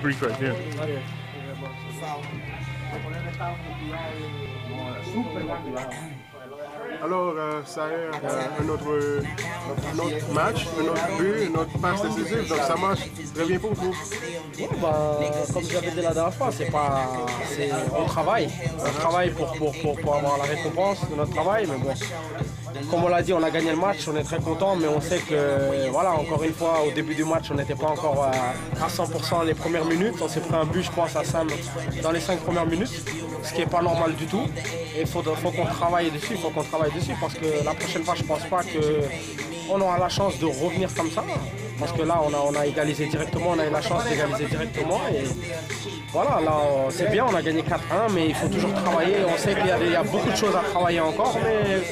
brief right here. Alors, ça est un autre match, un autre but, une autre passe décisive, donc ça marche très bien pour vous. Ouais, comme j'avais dit la dernière fois, on travaille. On travaille pour avoir la récompense de notre travail, mais bon. Comme on l'a dit, on a gagné le match, on est très content, mais on sait que, voilà, encore une fois, au début du match, on n'était pas encore à 100% les premières minutes. On s'est pris un but, je pense, à 5 dans les 5 premières minutes, ce qui n'est pas normal du tout. Et il faut qu'on travaille dessus, parce que la prochaine fois, je ne pense pas qu'on aura la chance de revenir comme ça. Parce que là, on a égalisé directement, on a eu la chance d'égaliser directement. Et voilà, là, c'est bien, on a gagné 4-1, mais il faut toujours travailler. On sait qu'il y a beaucoup de choses à travailler encore, mais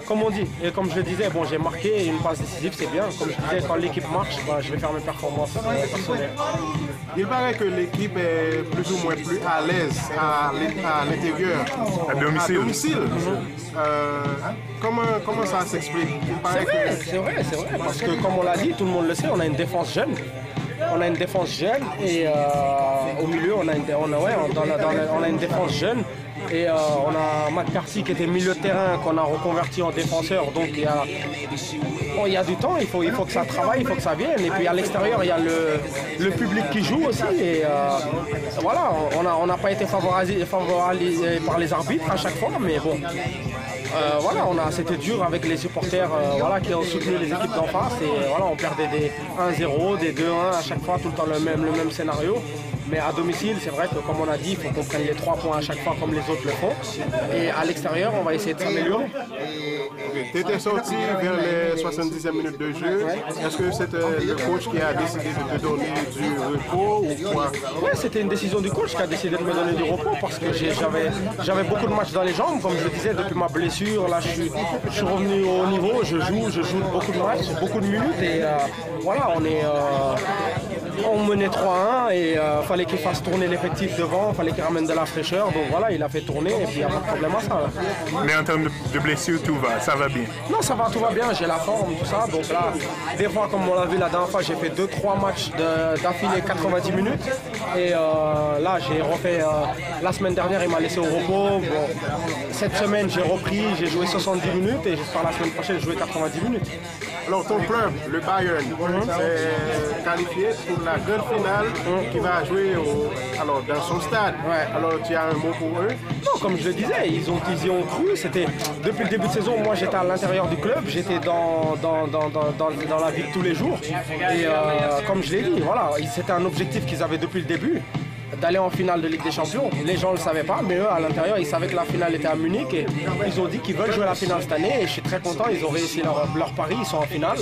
comme on dit, et comme je le disais, bon, j'ai marqué une passe décisive, c'est bien. Comme je disais, quand l'équipe marche, je vais faire mes performances personnelles. Il paraît que l'équipe est plus ou moins plus à l'aise à l'intérieur, À domicile. Comment ça s'explique? C'est vrai, parce que comme on l'a dit, tout le monde le sait, on a une défense jeune. Et au milieu, on a une défense jeune. Et on a McCarthy qui était milieu de terrain, qu'on a reconverti en défenseur. Donc il y a du temps, il faut que ça travaille, il faut que ça vienne. Et puis à l'extérieur, il y a le public qui joue aussi. Et voilà, on n'a pas été favorisé par les arbitres à chaque fois, mais bon. Voilà, c'était dur avec les supporters qui ont soutenu les équipes d'en face. Et voilà, on perdait des 1-0, des 2-1 à chaque fois, tout le temps le même scénario. Mais à domicile, c'est vrai que comme on a dit, il faut qu'on prenne les 3 points à chaque fois comme les autres le font. Et à l'extérieur, on va essayer de s'améliorer. Tu étais sorti vers les 70e minutes de jeu. Est-ce que c'était le coach qui a décidé de te donner du repos ou quoi? Oui, c'était une décision du coach qui a décidé de me donner du repos parce que j'avais beaucoup de matchs dans les jambes. Comme je le disais, depuis ma blessure, là, je suis revenu au niveau, je joue beaucoup de matchs, beaucoup de minutes. Et voilà, on menait 3-1 et fallait qu'il fasse tourner l'effectif devant, fallait qu'il ramène de la fraîcheur. Donc voilà, il a fait tourner et puis il n'y a pas de problème à ça. Là. Mais en termes de blessure, ça va bien? Non, tout va bien, j'ai la forme, tout ça. Donc là, des fois, comme on l'a vu la dernière fois, j'ai fait 2-3 matchs d'affilée 90 minutes. Et là, j'ai refait, la semaine dernière, il m'a laissé au repos. Bon, cette semaine, j'ai repris, j'ai joué 70 minutes et j'espère la semaine prochaine jouer 90 minutes. Alors ton club, le Bayern, s'est qualifié pour la grande finale qui va jouer dans son stade. Ouais. Alors tu as un mot pour eux? Non, comme je le disais, ils y ont cru. C'était depuis le début de saison, moi j'étais à l'intérieur du club, j'étais dans la ville tous les jours. Et comme je l'ai dit, voilà, c'était un objectif qu'ils avaient depuis le début, d'aller en finale de Ligue des Champions. Les gens ne le savaient pas, mais eux, à l'intérieur, ils savaient que la finale était à Munich et ils ont dit qu'ils veulent jouer la finale cette année et je suis très content, ils ont réussi leur pari, ils sont en finale.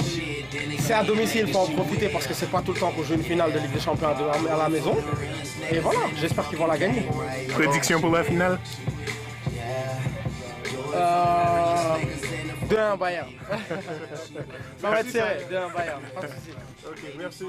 C'est à domicile, il faut en profiter parce que c'est pas tout le temps qu'on joue une finale de Ligue des Champions à la maison. Et voilà, j'espère qu'ils vont la gagner. Prédiction pour la finale? 2-1 Bayern. Ça va être serré, 2-1 Bayern. Pas de souci. Ok, merci.